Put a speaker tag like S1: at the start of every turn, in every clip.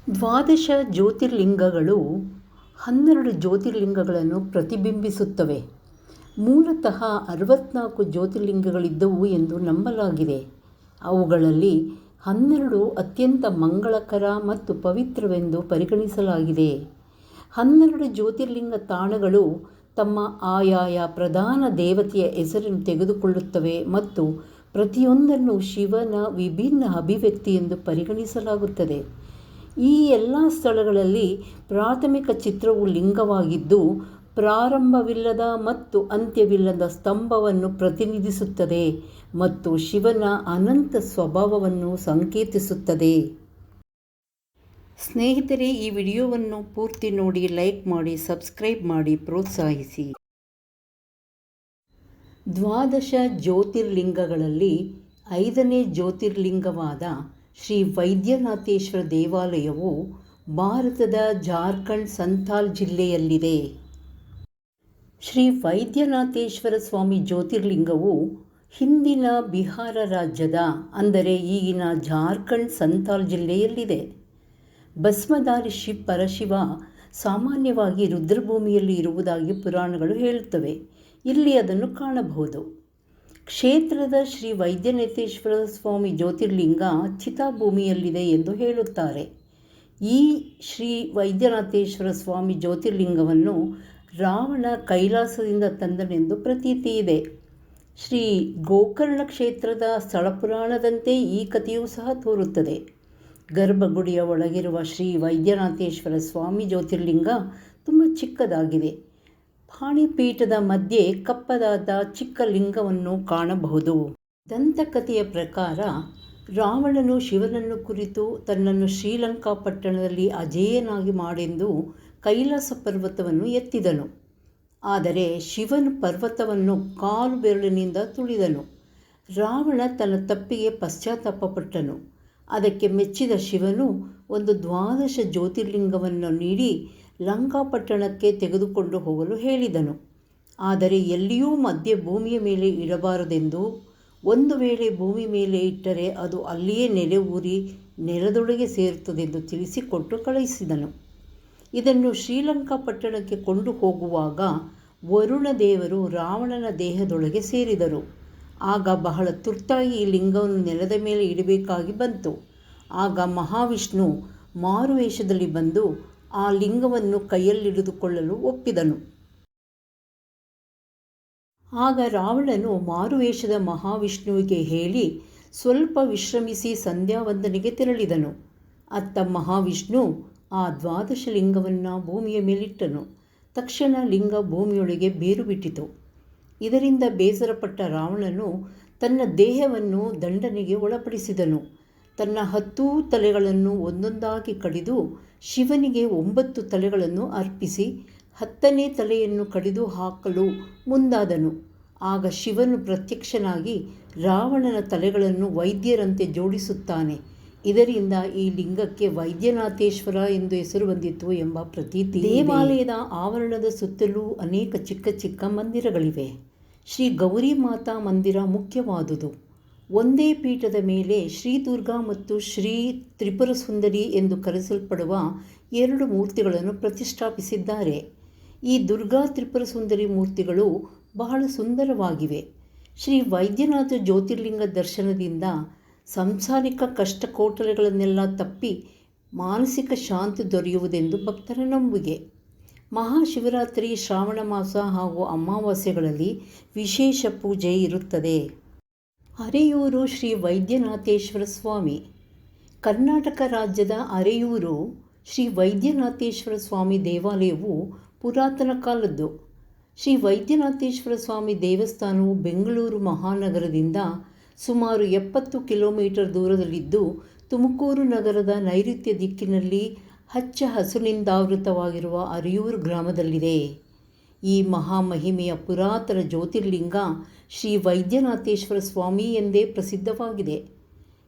S1: ದ್ವಾದಶ ಜ್ಯೋತಿರ್ಲಿಂಗಗಳು 12 ಜ್ಯೋತಿರ್ಲಿಂಗಗಳನ್ನು ಪ್ರತಿಬಿಂಬಿಸುತ್ತವೆ. ಮೂಲತಃ 64 ಜ್ಯೋತಿರ್ಲಿಂಗಗಳಿದ್ದವು ಎಂದು ನಂಬಲಾಗಿದೆ. ಅವುಗಳಲ್ಲಿ 12 ಅತ್ಯಂತ ಮಂಗಳಕರ ಮತ್ತು ಪವಿತ್ರವೆಂದು ಪರಿಗಣಿಸಲಾಗಿದೆ. 12 ಜ್ಯೋತಿರ್ಲಿಂಗ ತಾಣಗಳು ತಮ್ಮ ಆಯಾಯ ಪ್ರಧಾನ ದೇವತೆಯ ಹೆಸರನ್ನು ತೆಗೆದುಕೊಳ್ಳುತ್ತವೆ ಮತ್ತು ಪ್ರತಿಯೊಂದನ್ನು ಶಿವನ ವಿಭಿನ್ನ ಅಭಿವ್ಯಕ್ತಿ ಎಂದು ಪರಿಗಣಿಸಲಾಗುತ್ತದೆ. ಈ ಎಲ್ಲ ಸ್ಥಳಗಳಲ್ಲಿ ಪ್ರಾಥಮಿಕ ಚಿತ್ರವು ಲಿಂಗವಾಗಿದ್ದು, ಪ್ರಾರಂಭವಿಲ್ಲದ ಮತ್ತು ಅಂತ್ಯವಿಲ್ಲದ ಸ್ತಂಭವನ್ನು ಪ್ರತಿನಿಧಿಸುತ್ತದೆ ಮತ್ತು ಶಿವನ ಅನಂತ ಸ್ವಭಾವವನ್ನು ಸಂಕೇತಿಸುತ್ತದೆ. ಸ್ನೇಹಿತರೆ, ಈ ವಿಡಿಯೋವನ್ನು ಪೂರ್ತಿ ನೋಡಿ, ಲೈಕ್ ಮಾಡಿ, ಸಬ್ಸ್ಕ್ರೈಬ್ ಮಾಡಿ, ಪ್ರೋತ್ಸಾಹಿಸಿ. ದ್ವಾದಶ ಜ್ಯೋತಿರ್ಲಿಂಗಗಳಲ್ಲಿ 5ನೇ ಜ್ಯೋತಿರ್ಲಿಂಗವಾದ ಶ್ರೀ ವೈದ್ಯನಾಥೇಶ್ವರ ದೇವಾಲಯವು ಭಾರತದ ಜಾರ್ಖಂಡ್ ಸಂಥಾಲ್ ಜಿಲ್ಲೆಯಲ್ಲಿದೆ. ಶ್ರೀ ವೈದ್ಯನಾಥೇಶ್ವರ ಸ್ವಾಮಿ ಜ್ಯೋತಿರ್ಲಿಂಗವು ಹಿಂದಿನ ಬಿಹಾರ ರಾಜ್ಯದ, ಅಂದರೆ ಈಗಿನ ಜಾರ್ಖಂಡ್ ಸಂಥಾಲ್ ಜಿಲ್ಲೆಯಲ್ಲಿದೆ. ಭಸ್ಮಧಾರಿ ಪರಶಿವ ಸಾಮಾನ್ಯವಾಗಿ ರುದ್ರಭೂಮಿಯಲ್ಲಿ ಇರುವುದಾಗಿ ಪುರಾಣಗಳು ಹೇಳುತ್ತವೆ. ಇಲ್ಲಿ ಅದನ್ನು ಕಾಣಬಹುದು. ಕ್ಷೇತ್ರದ ಶ್ರೀ ವೈದ್ಯನಾಥೇಶ್ವರ ಸ್ವಾಮಿ ಜ್ಯೋತಿರ್ಲಿಂಗ ಚಿತಾಭೂಮಿಯಲ್ಲಿದೆ ಎಂದು ಹೇಳುತ್ತಾರೆ. ಈ ಶ್ರೀ ವೈದ್ಯನಾಥೇಶ್ವರ ಸ್ವಾಮಿ ಜ್ಯೋತಿರ್ಲಿಂಗವನ್ನು ರಾವಣ ಕೈಲಾಸದಿಂದ ತಂದನೆಂದು ಪ್ರತೀತಿ ಇದೆ. ಶ್ರೀ ಗೋಕರ್ಣ ಕ್ಷೇತ್ರದ ಸ್ಥಳಪುರಾಣದಂತೆ ಈ ಕಥೆಯೂ ಸಹ ತೋರುತ್ತದೆ. ಗರ್ಭಗುಡಿಯ ಒಳಗಿರುವ ಶ್ರೀ ವೈದ್ಯನಾಥೇಶ್ವರ ಸ್ವಾಮಿ ಜ್ಯೋತಿರ್ಲಿಂಗ ತುಂಬ ಚಿಕ್ಕದಾಗಿದೆ. ಪಾಣಿಪೀಠದ ಮಧ್ಯೆ ಕಪ್ಪದಾದ ಚಿಕ್ಕ ಲಿಂಗವನ್ನು ಕಾಣಬಹುದು. ದಂತಕಥೆಯ ಪ್ರಕಾರ ರಾವಣನು ಶಿವನನ್ನು ಕುರಿತು ತನ್ನನ್ನು ಶ್ರೀಲಂಕಾ ಪಟ್ಟಣದಲ್ಲಿ ಅಜೇಯನಾಗಿ ಮಾಡೆಂದು ಕೈಲಾಸ ಪರ್ವತವನ್ನು ಎತ್ತಿದನು. ಆದರೆ ಶಿವನು ಪರ್ವತವನ್ನು ಕಾಲು ಬೆರಳಿನಿಂದ ತುಳಿದನು. ರಾವಣ ತನ್ನ ತಪ್ಪಿಗೆ ಪಶ್ಚಾತ್ತಾಪಪಟ್ಟನು. ಅದಕ್ಕೆ ಮೆಚ್ಚಿದ ಶಿವನು ಒಂದು 12 ಜ್ಯೋತಿರ್ಲಿಂಗವನ್ನು ನೀಡಿ ಲಂಕಾಪಟ್ಟಣಕ್ಕೆ ತೆಗೆದುಕೊಂಡು ಹೋಗಲು ಹೇಳಿದನು. ಆದರೆ ಎಲ್ಲಿಯೂ ಮಧ್ಯೆ ಭೂಮಿಯ ಮೇಲೆ ಇಡಬಾರದೆಂದು, ಒಂದು ವೇಳೆ ಭೂಮಿ ಮೇಲೆ ಇಟ್ಟರೆ ಅದು ಅಲ್ಲಿಯೇ ನೆಲೆ ಊರಿ ನೆಲದೊಳಗೆ ಸೇರುತ್ತದೆಂದು ತಿಳಿಸಿಕೊಟ್ಟು ಕಳುಹಿಸಿದನು. ಇದನ್ನು ಶ್ರೀಲಂಕಾ ಪಟ್ಟಣಕ್ಕೆ ಕೊಂಡು ಹೋಗುವಾಗ ವರುಣ ದೇವರು ರಾವಣನ ದೇಹದೊಳಗೆ ಸೇರಿದರು. ಆಗ ಬಹಳ ತುರ್ತಾಗಿ ಈ ಲಿಂಗವನ್ನು ನೆಲದ ಮೇಲೆ ಇಡಬೇಕಾಗಿ ಬಂತು. ಆಗ ಮಹಾವಿಷ್ಣು ಮಾರುವೇಷದಲ್ಲಿ ಬಂದು ಆ ಲಿಂಗವನ್ನು ಕೈಯಲ್ಲಿಡಿದುಕೊಳ್ಳಲು ಒಪ್ಪಿದನು. ಆಗ ರಾವಣನು ಮಾರುವೇಷದ ಮಹಾವಿಷ್ಣುವಿಗೆ ಹೇಳಿ ಸ್ವಲ್ಪ ವಿಶ್ರಮಿಸಿ ಸಂಧ್ಯಾವಂದನೆಗೆ ತೆರಳಿದನು. ಅತ್ತ ಮಹಾವಿಷ್ಣು ಆ 12 ಲಿಂಗವನ್ನು ಭೂಮಿಯ ಮೇಲಿಟ್ಟನು. ತಕ್ಷಣ ಲಿಂಗ ಭೂಮಿಯೊಳಗೆ ಬೇರು ಬಿಟ್ಟಿತು. ಇದರಿಂದ ಬೇಸರಪಟ್ಟ ರಾವಣನು ತನ್ನ ದೇಹವನ್ನು ದಂಡನೆಗೆ ಒಳಪಡಿಸಿದನು. ತನ್ನ 10 ತಲೆಗಳನ್ನು ಒಂದೊಂದಾಗಿ ಕಡಿದು ಶಿವನಿಗೆ 9 ತಲೆಗಳನ್ನು ಅರ್ಪಿಸಿ 10ನೇ ತಲೆಯನ್ನು ಕಡಿದು ಹಾಕಲು ಮುಂದಾದನು. ಆಗ ಶಿವನು ಪ್ರತ್ಯಕ್ಷನಾಗಿ ರಾವಣನ ತಲೆಗಳನ್ನು ವೈದ್ಯರಂತೆ ಜೋಡಿಸುತ್ತಾನೆ. ಇದರಿಂದ ಈ ಲಿಂಗಕ್ಕೆ ವೈದ್ಯನಾಥೇಶ್ವರ ಎಂದು ಹೆಸರು ಬಂದಿತು ಎಂಬ ಪ್ರತೀತಿ. ದೇವಾಲಯದ ಆವರಣದ ಸುತ್ತಲೂ ಅನೇಕ ಚಿಕ್ಕ ಚಿಕ್ಕ ಮಂದಿರಗಳಿವೆ. ಶ್ರೀ ಗೌರಿ ಮಾತಾ ಮಂದಿರ ಮುಖ್ಯವಾದುದು. ಒಂದೇ ಪೀಠದ ಮೇಲೆ ಶ್ರೀ ದುರ್ಗಾ ಮತ್ತು ಶ್ರೀ ತ್ರಿಪುರ ಸುಂದರಿ ಎಂದು ಕರೆಸಲ್ಪಡುವ 2 ಮೂರ್ತಿಗಳನ್ನು ಪ್ರತಿಷ್ಠಾಪಿಸಿದ್ದಾರೆ. ಈ ದುರ್ಗಾ ತ್ರಿಪುರ ಸುಂದರಿ ಮೂರ್ತಿಗಳು ಬಹಳ ಸುಂದರವಾಗಿವೆ. ಶ್ರೀ ವೈದ್ಯನಾಥ ಜ್ಯೋತಿರ್ಲಿಂಗ ದರ್ಶನದಿಂದ ಸಂಸಾರಿಕ ಕಷ್ಟ ಕೋಟಲೆಗಳನ್ನೆಲ್ಲ ತಪ್ಪಿ ಮಾನಸಿಕ ಶಾಂತಿ ದೊರೆಯುವುದೆಂದು ಭಕ್ತರ ನಂಬಿಕೆ. ಮಹಾಶಿವರಾತ್ರಿ, ಶ್ರಾವಣ ಮಾಸ ಹಾಗೂ ಅಮಾವಾಸ್ಯೆಗಳಲ್ಲಿ ವಿಶೇಷ ಪೂಜೆ ಇರುತ್ತದೆ. ಅರೆಯೂರು ಶ್ರೀ ವೈದ್ಯನಾಥೇಶ್ವರ ಸ್ವಾಮಿ. ಕರ್ನಾಟಕ ರಾಜ್ಯದ ಅರೆಯೂರು ಶ್ರೀ ವೈದ್ಯನಾಥೇಶ್ವರ ಸ್ವಾಮಿ ದೇವಾಲಯವು ಪುರಾತನ ಕಾಲದ್ದು. ಶ್ರೀ ವೈದ್ಯನಾಥೇಶ್ವರ ಸ್ವಾಮಿ ದೇವಸ್ಥಾನವು ಬೆಂಗಳೂರು ಮಹಾನಗರದಿಂದ ಸುಮಾರು 70 ಕಿಲೋಮೀಟರ್ ದೂರದಲ್ಲಿದ್ದು, ತುಮಕೂರು ನಗರದ ನೈಋತ್ಯ ದಿಕ್ಕಿನಲ್ಲಿ ಹಚ್ಚ ಹಸುರಿನಿಂದಾವೃತವಾಗಿರುವ ಅರೆಯೂರು ಗ್ರಾಮದಲ್ಲಿದೆ. ಈ ಮಹಾಮಹಿಮೆಯ ಪುರಾತನ ಜ್ಯೋತಿರ್ಲಿಂಗ ಶ್ರೀ ವೈದ್ಯನಾಥೇಶ್ವರ ಸ್ವಾಮಿ ಎಂದೇ ಪ್ರಸಿದ್ಧವಾಗಿದೆ.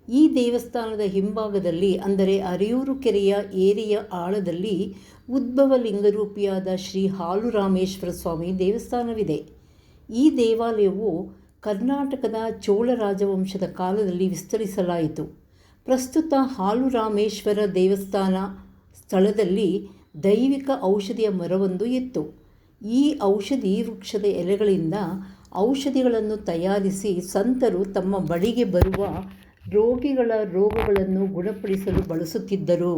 S1: ಈ ದೇವಸ್ಥಾನದ ಹಿಂಭಾಗದಲ್ಲಿ, ಅಂದರೆ ಅರೆಯೂರು ಕೆರೆಯ ಏರಿಯ ಆಳದಲ್ಲಿ, ಉದ್ಭವ ಲಿಂಗರೂಪಿಯಾದ ಶ್ರೀ ಹಾಲುರಾಮೇಶ್ವರ ಸ್ವಾಮಿ ದೇವಸ್ಥಾನವಿದೆ. ಈ ದೇವಾಲಯವು ಕರ್ನಾಟಕದ ಚೋಳ ರಾಜವಂಶದ ಕಾಲದಲ್ಲಿ ವಿಸ್ತರಿಸಲಾಯಿತು. ಪ್ರಸ್ತುತ ಹಾಲುರಾಮೇಶ್ವರ ದೇವಸ್ಥಾನ ಸ್ಥಳದಲ್ಲಿ ದೈವಿಕ ಔಷಧಿಯ ಮರವೊಂದು ಇತ್ತು. ಈ ಔಷಧಿ ವೃಕ್ಷದ ಎಲೆಗಳಿಂದ ಔಷಧಿಗಳನ್ನು ತಯಾರಿಸಿ ಸಂತರು ತಮ್ಮ ಬಳಿಗೆ ಬರುವ ರೋಗಿಗಳ ರೋಗಗಳನ್ನು ಗುಣಪಡಿಸಲು ಬಳಸುತ್ತಿದ್ದರು.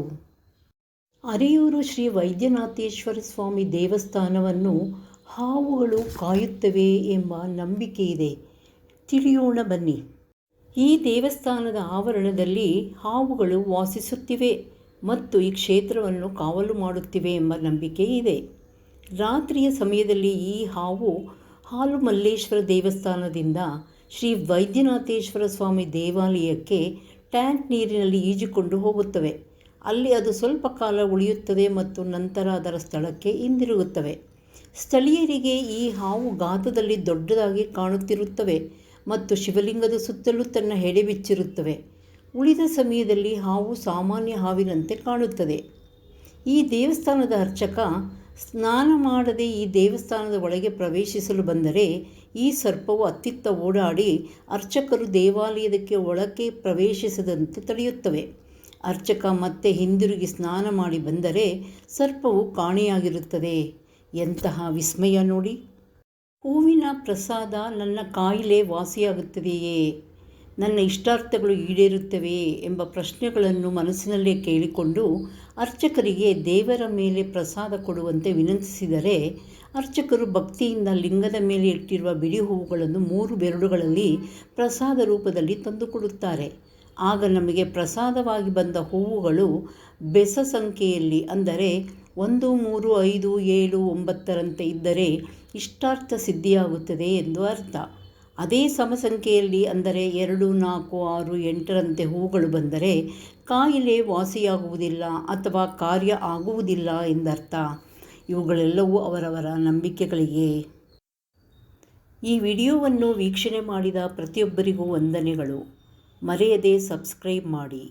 S1: ಅರೆಯೂರು ಶ್ರೀ ವೈದ್ಯನಾಥೇಶ್ವರ ಸ್ವಾಮಿ ದೇವಸ್ಥಾನವನ್ನು ಹಾವುಗಳು ಕಾಯುತ್ತವೆ ಎಂಬ ನಂಬಿಕೆಯಿದೆ. ತಿಳಿಯೋಣ ಬನ್ನಿ. ಈ ದೇವಸ್ಥಾನದ ಆವರಣದಲ್ಲಿ ಹಾವುಗಳು ವಾಸಿಸುತ್ತಿವೆ ಮತ್ತು ಈ ಕ್ಷೇತ್ರವನ್ನು ಕಾವಲು ಮಾಡುತ್ತಿವೆ ಎಂಬ ನಂಬಿಕೆ ಇದೆ. ರಾತ್ರಿಯ ಸಮಯದಲ್ಲಿ ಈ ಹಾವು ಹಾಲುಮಲ್ಲೇಶ್ವರ ದೇವಸ್ಥಾನದಿಂದ ಶ್ರೀ ವೈದ್ಯನಾಥೇಶ್ವರ ಸ್ವಾಮಿ ದೇವಾಲಯಕ್ಕೆ ಟ್ಯಾಂಕ್ ನೀರಿನಲ್ಲಿ ಈಜಿಕೊಂಡು ಹೋಗುತ್ತವೆ. ಅಲ್ಲಿ ಅದು ಸ್ವಲ್ಪ ಕಾಲ ಉಳಿಯುತ್ತದೆ ಮತ್ತು ನಂತರ ಅದರ ಸ್ಥಳಕ್ಕೆ ಹಿಂದಿರುಗುತ್ತವೆ. ಸ್ಥಳೀಯರಿಗೆ ಈ ಹಾವು ಗಾತ್ರದಲ್ಲಿ ದೊಡ್ಡದಾಗಿ ಕಾಣುತ್ತಿರುತ್ತವೆ ಮತ್ತು ಶಿವಲಿಂಗದ ಸುತ್ತಲೂ ತನ್ನ ಹೆಡೆ ಬಿಚ್ಚಿರುತ್ತವೆ. ಉಳಿದ ಸಮಯದಲ್ಲಿ ಹಾವು ಸಾಮಾನ್ಯ ಹಾವಿನಂತೆ ಕಾಣುತ್ತದೆ. ಈ ದೇವಸ್ಥಾನದ ಅರ್ಚಕ ಸ್ನಾನ ಮಾಡದೆ ಈ ದೇವಸ್ಥಾನದ ಒಳಗೆ ಪ್ರವೇಶಿಸಲು ಬಂದರೆ ಈ ಸರ್ಪವು ಅತ್ತಿತ್ತ ಓಡಾಡಿ ಅರ್ಚಕರು ದೇವಾಲಯದಕ್ಕೆ ಒಳಕ್ಕೆ ಪ್ರವೇಶಿಸದಂತೆ ತಡೆಯುತ್ತವೆ. ಅರ್ಚಕ ಮತ್ತೆ ಹಿಂದಿರುಗಿ ಸ್ನಾನ ಮಾಡಿ ಬಂದರೆ ಸರ್ಪವು ಕಾಣೆಯಾಗಿರುತ್ತದೆ. ಎಂತಹ ವಿಸ್ಮಯ ನೋಡಿ! ಹೂವಿನ ಪ್ರಸಾದ ನನ್ನ ಕಾಯಿಲೆ ವಾಸಿಯಾಗುತ್ತದೆಯೇ, ನನ್ನ ಇಷ್ಟಾರ್ಥಗಳು ಈಡೇರುತ್ತವೆಯೇ ಎಂಬ ಪ್ರಶ್ನೆಗಳನ್ನು ಮನಸ್ಸಿನಲ್ಲೇ ಕೇಳಿಕೊಂಡು ಅರ್ಚಕರಿಗೆ ದೇವರ ಮೇಲೆ ಪ್ರಸಾದ ಕೊಡುವಂತೆ ವಿನಂತಿಸಿದರೆ ಅರ್ಚಕರು ಭಕ್ತಿಯಿಂದ ಲಿಂಗದ ಮೇಲೆ ಇಟ್ಟಿರುವ ಬಿಡಿ ಹೂವುಗಳನ್ನು 3 ಬೆರಳುಗಳಲ್ಲಿ ಪ್ರಸಾದ ರೂಪದಲ್ಲಿ ತಂದುಕೊಡುತ್ತಾರೆ. ಆಗ ನಮಗೆ ಪ್ರಸಾದವಾಗಿ ಬಂದ ಹೂವುಗಳು ಬೆಸ ಸಂಖ್ಯೆಯಲ್ಲಿ, ಅಂದರೆ 1, 3, 5, 7, 9ರಂತೆ ಇದ್ದರೆ ಇಷ್ಟಾರ್ಥ ಸಿದ್ಧಿಯಾಗುತ್ತದೆ ಎಂದು ಅರ್ಥ. ಅದೇ ಸಮಸಂಖ್ಯೆಯಲ್ಲಿ, ಅಂದರೆ 2, 4, 6, 8ರಂತೆ ಹೂವುಗಳು ಬಂದರೆ ಕಾಯಿಲೆ ವಾಸಿಯಾಗುವುದಿಲ್ಲ ಅಥವಾ ಕಾರ್ಯ ಆಗುವುದಿಲ್ಲ ಎಂದರ್ಥ. ಇವುಗಳೆಲ್ಲವೂ ಅವರವರ ನಂಬಿಕೆಗಳಿಗೆ. ಈ ವಿಡಿಯೋವನ್ನು ವೀಕ್ಷಣೆ ಮಾಡಿದ ಪ್ರತಿಯೊಬ್ಬರಿಗೂ ವಂದನೆಗಳು. ಮರೆಯದೆ ಸಬ್ಸ್ಕ್ರೈಬ್ ಮಾಡಿ.